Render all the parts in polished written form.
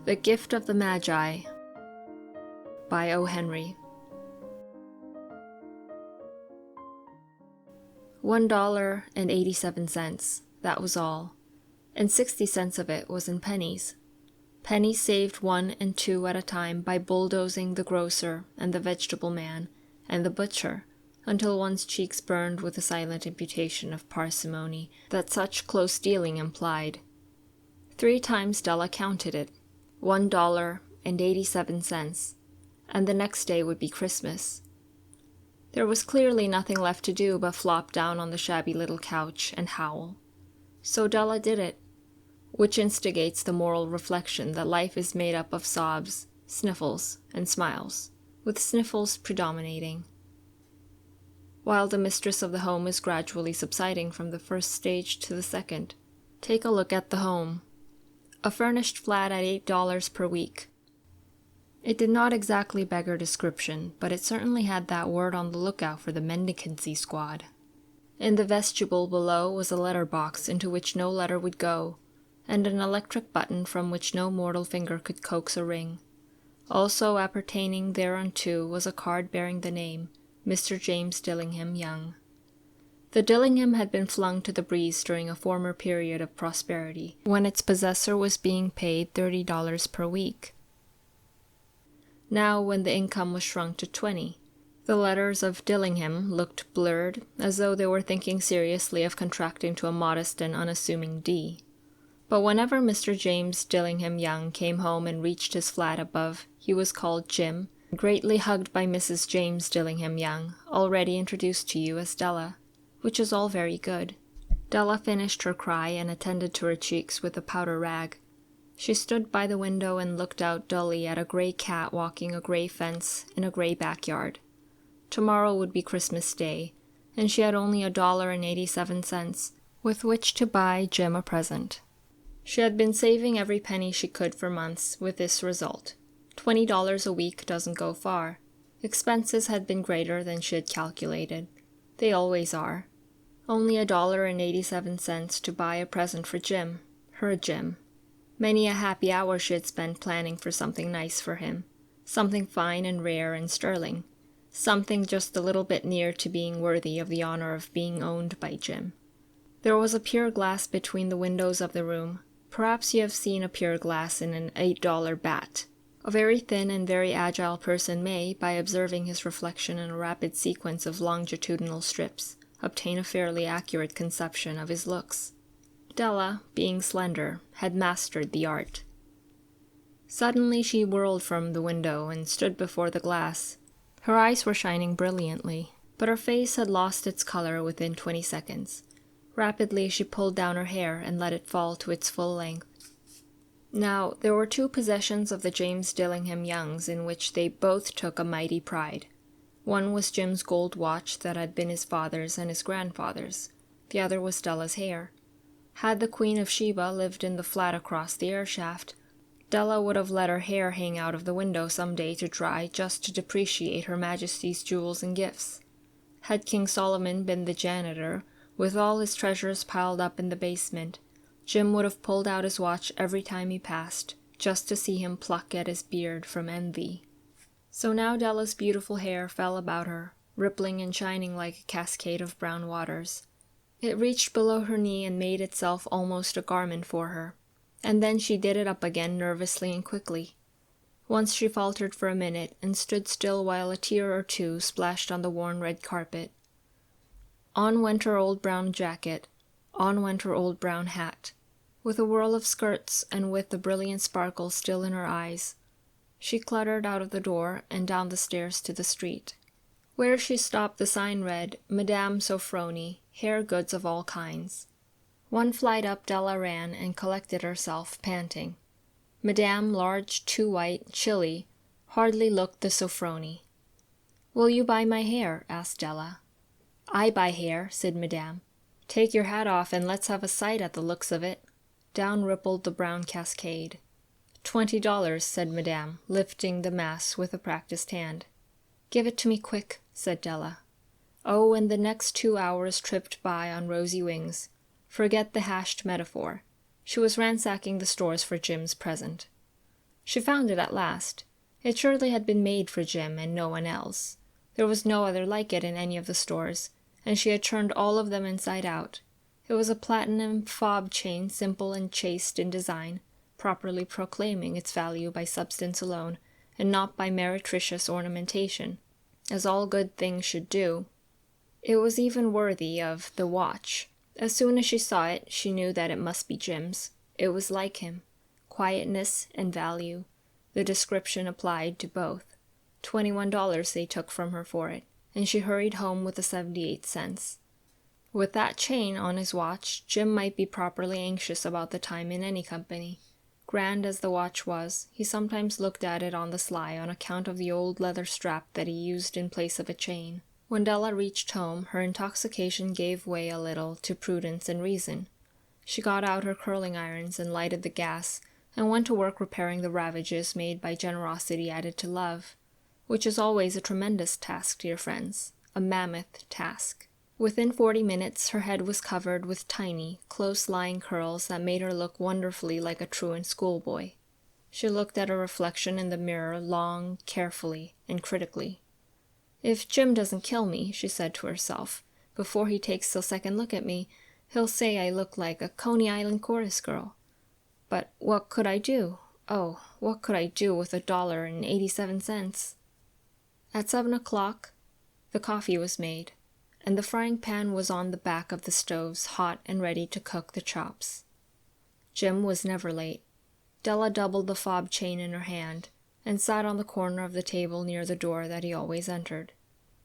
The Gift of the Magi by O. Henry. $1.87, that was all, and 60 cents of it was in pennies. Pennies saved 1 and 2 at a time by bulldozing the grocer and the vegetable man and the butcher, until one's cheeks burned with the silent imputation of parsimony that such close dealing implied. 3 times Della counted it, $1.87, and the next day would be Christmas. There was clearly nothing left to do but flop down on the shabby little couch and howl. So Della did it, which instigates the moral reflection that life is made up of sobs, sniffles, and smiles, with sniffles predominating. While the mistress of the home is gradually subsiding from the first stage to the second, take a look at the home. A furnished flat at $8 per week. It did not exactly beggar description, but it certainly had that word on the lookout for the mendicancy squad. In the vestibule below was a letter box into which no letter would go, and an electric button from which no mortal finger could coax a ring. Also appertaining thereunto was a card bearing the name, Mr. James Dillingham Young. The Dillingham had been flung to the breeze during a former period of prosperity, when its possessor was being paid $30 per week. Now, when the income was shrunk to 20, the letters of Dillingham looked blurred, as though they were thinking seriously of contracting to a modest and unassuming D. But whenever Mr. James Dillingham Young came home and reached his flat above, he was called Jim, greatly hugged by Mrs. James Dillingham Young, already introduced to you as Della, which is all very good. Della finished her cry and attended to her cheeks with a powder rag. She stood by the window and looked out dully at a gray cat walking a gray fence in a gray backyard. Tomorrow would be Christmas Day, and she had only $1.87 with which to buy Jim a present. She had been saving every penny she could for months, with this result. $20 a week doesn't go far. Expenses had been greater than she had calculated. They always are. Only $1.87 to buy a present for Jim, her Jim. Many a happy hour she had spent planning for something nice for him, something fine and rare and sterling, something just a little bit near to being worthy of the honor of being owned by Jim. There was a pier glass between the windows of the room. Perhaps you have seen a pier glass in an $8 bat. A very thin and very agile person may, by observing his reflection in a rapid sequence of longitudinal strips, obtain a fairly accurate conception of his looks. Della, being slender, had mastered the art. Suddenly she whirled from the window and stood before the glass. Her eyes were shining brilliantly, but her face had lost its color within 20 seconds. Rapidly she pulled down her hair and let it fall to its full length. Now, there were 2 possessions of the James Dillingham Youngs in which they both took a mighty pride. One was Jim's gold watch that had been his father's and his grandfather's. The other was Della's hair. Had the Queen of Sheba lived in the flat across the air shaft, Della would have let her hair hang out of the window some day to dry just to depreciate Her Majesty's jewels and gifts. Had King Solomon been the janitor, with all his treasures piled up in the basement, Jim would have pulled out his watch every time he passed, just to see him pluck at his beard from envy. So now Della's beautiful hair fell about her, rippling and shining like a cascade of brown waters. It reached below her knee and made itself almost a garment for her, and then she did it up again nervously and quickly. Once she faltered for a minute and stood still while a tear or 2 splashed on the worn red carpet. On went her old brown jacket, on went her old brown hat, with a whirl of skirts and with the brilliant sparkle still in her eyes. She cluttered out of the door and down the stairs to the street. Where she stopped the sign read, Madame Sofronie, hair goods of all kinds. 1 flight up Della ran and collected herself, panting. Madame, large, too white, chilly, hardly looked the Sofronie. "Will you buy my hair?" asked Della. "I buy hair," said Madame. "Take your hat off and let's have a sight at the looks of it." Down rippled the brown cascade. $20, said Madame, lifting the mass with a practiced hand. "Give it to me quick," said Della. Oh, and the next 2 hours tripped by on rosy wings. Forget the hashed metaphor. She was ransacking the stores for Jim's present. She found it at last. It surely had been made for Jim and no one else. There was no other like it in any of the stores, and she had turned all of them inside out. It was a platinum fob chain, simple and chaste in design, properly proclaiming its value by substance alone, and not by meretricious ornamentation, as all good things should do. It was even worthy of the watch. As soon as she saw it, she knew that it must be Jim's. It was like him. Quietness and value. The description applied to both. $21 they took from her for it, and she hurried home with the 78 cents. With that chain on his watch, Jim might be properly anxious about the time in any company. Grand as the watch was, he sometimes looked at it on the sly on account of the old leather strap that he used in place of a chain. When Della reached home, her intoxication gave way a little to prudence and reason. She got out her curling irons and lighted the gas, and went to work repairing the ravages made by generosity added to love, which is always a tremendous task, dear friends, a mammoth task. Within 40 minutes, her head was covered with tiny, close-lying curls that made her look wonderfully like a truant schoolboy. She looked at her reflection in the mirror long, carefully, and critically. "If Jim doesn't kill me," she said to herself, "before he takes a second look at me, he'll say I look like a Coney Island chorus girl. But what could I do? Oh, what could I do with $1.87? At 7 o'clock, the coffee was made, and the frying pan was on the back of the stoves, hot and ready to cook the chops. Jim was never late. Della doubled the fob chain in her hand, and sat on the corner of the table near the door that he always entered.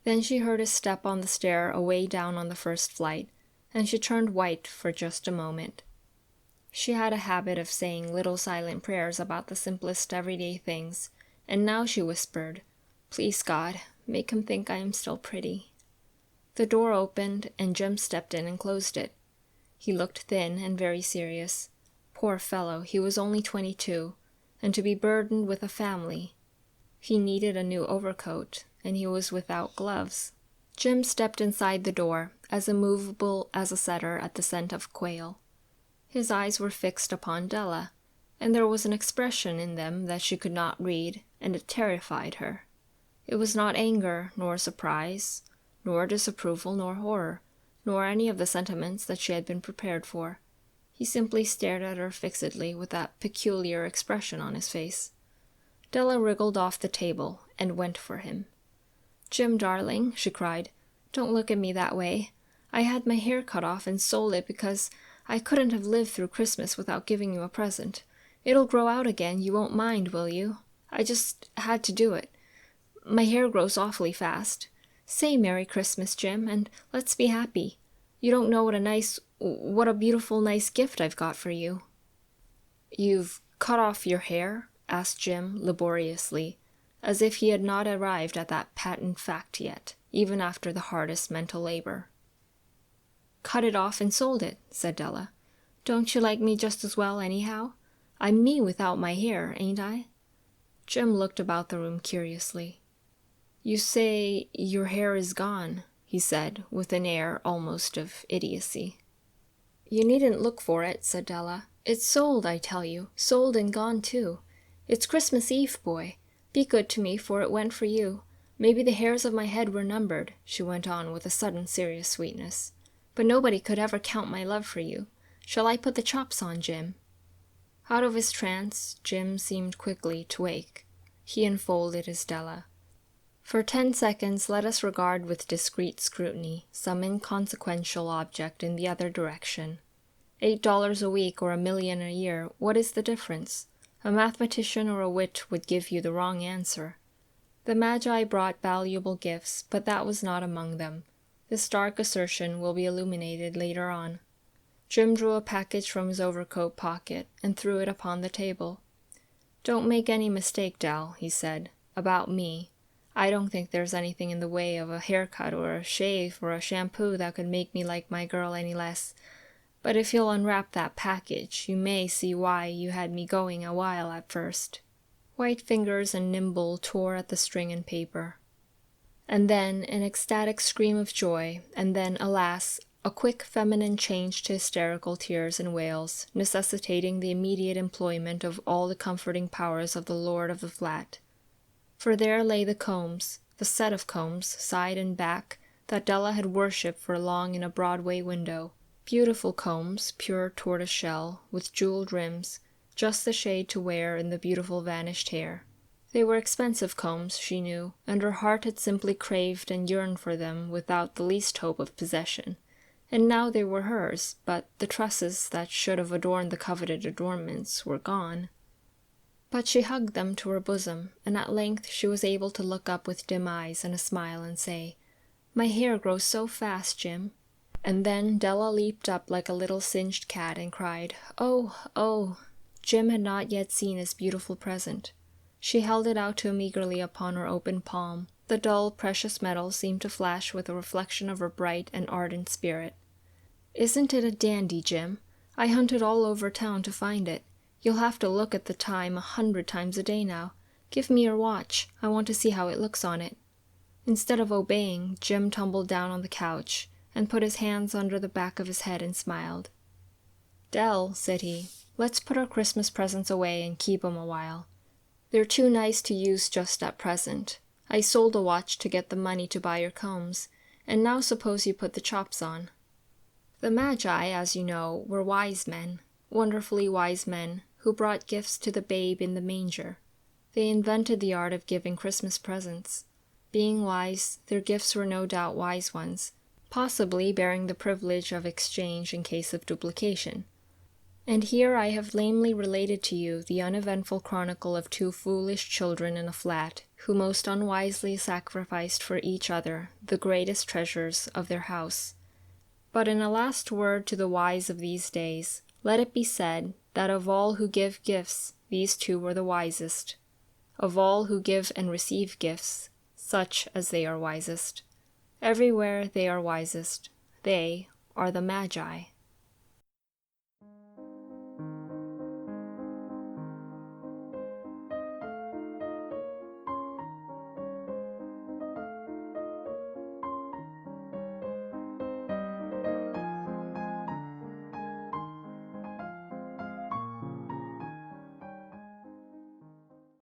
Then she heard his step on the stair away down on the first flight, and she turned white for just a moment. She had a habit of saying little silent prayers about the simplest everyday things, and now she whispered, "Please, God, make him think I am still pretty." The door opened, and Jim stepped in and closed it. He looked thin and very serious. Poor fellow, he was only 22, and to be burdened with a family. He needed a new overcoat, and he was without gloves. Jim stepped inside the door, as immovable as a setter at the scent of quail. His eyes were fixed upon Della, and there was an expression in them that she could not read, and it terrified her. It was not anger, nor surprise, nor disapproval, nor horror, nor any of the sentiments that she had been prepared for. He simply stared at her fixedly with that peculiar expression on his face. Della wriggled off the table and went for him. "Jim, darling," she cried, "don't look at me that way. I had my hair cut off and sold it because I couldn't have lived through Christmas without giving you a present. It'll grow out again, you won't mind, will you? I just had to do it. My hair grows awfully fast. Say Merry Christmas, Jim, and let's be happy. You don't know what a beautiful, nice gift I've got for you." "You've cut off your hair?" asked Jim laboriously, as if he had not arrived at that patent fact yet, even after the hardest mental labor. "Cut it off and sold it," said Della. "Don't you like me just as well, anyhow? I'm me without my hair, ain't I?" Jim looked about the room curiously. "You say your hair is gone," he said, with an air almost of idiocy. "You needn't look for it," said Della. "It's sold, I tell you, sold and gone too. It's Christmas Eve, boy. Be good to me, for it went for you. Maybe the hairs of my head were numbered," she went on with a sudden serious sweetness. "But nobody could ever count my love for you. Shall I put the chops on, Jim?" Out of his trance, Jim seemed quickly to wake. He enfolded his Della. For 10 seconds, let us regard with discreet scrutiny some inconsequential object in the other direction. $8 a week or $1 million a year, what is the difference? A mathematician or a wit would give you the wrong answer. The Magi brought valuable gifts, but that was not among them. This dark assertion will be illuminated later on. Jim drew a package from his overcoat pocket and threw it upon the table. "Don't make any mistake, Dal," he said, "about me. I don't think there's anything in the way of a haircut or a shave or a shampoo that could make me like my girl any less. But if you'll unwrap that package, you may see why you had me going a while at first." White fingers and nimble tore at the string and paper. And then an ecstatic scream of joy, and then, alas, A quick feminine change to hysterical tears and wails, necessitating the immediate employment of all the comforting powers of the lord of the flat. For there lay the combs, the set of combs, side and back, that Della had worshipped for long in a Broadway window. Beautiful combs, pure tortoise-shell, with jeweled rims, just the shade to wear in the beautiful vanished hair. They were expensive combs, she knew, and her heart had simply craved and yearned for them without the least hope of possession. And now they were hers, but the tresses that should have adorned the coveted adornments were gone. But she hugged them to her bosom, and at length she was able to look up with dim eyes and a smile and say, "My hair grows so fast, Jim." And then Della leaped up like a little singed cat and cried, "Oh, oh!" Jim had not yet seen his beautiful present. She held it out to him eagerly upon her open palm. The dull, precious metal seemed to flash with a reflection of her bright and ardent spirit. "Isn't it a dandy, Jim? I hunted all over town to find it. You'll have to look at the time 100 times a day now. Give me your watch. I want to see how it looks on it." Instead of obeying, Jim tumbled down on the couch and put his hands under the back of his head and smiled. "Dell," said he, "let's put our Christmas presents away and keep 'em a while. They're too nice to use just at present. I sold a watch to get the money to buy your combs, and now suppose you put the chops on." The Magi, as you know, were wise men, wonderfully wise men, who brought gifts to the babe in the manger. They invented the art of giving Christmas presents. Being wise, their gifts were no doubt wise ones, possibly bearing the privilege of exchange in case of duplication. And here I have lamely related to you the uneventful chronicle of two foolish children in a flat, who most unwisely sacrificed for each other the greatest treasures of their house. But in a last word to the wise of these days, let it be said that of all who give gifts, these two were the wisest. Of all who give and receive gifts, such as they are wisest. Everywhere they are wisest. They are the Magi.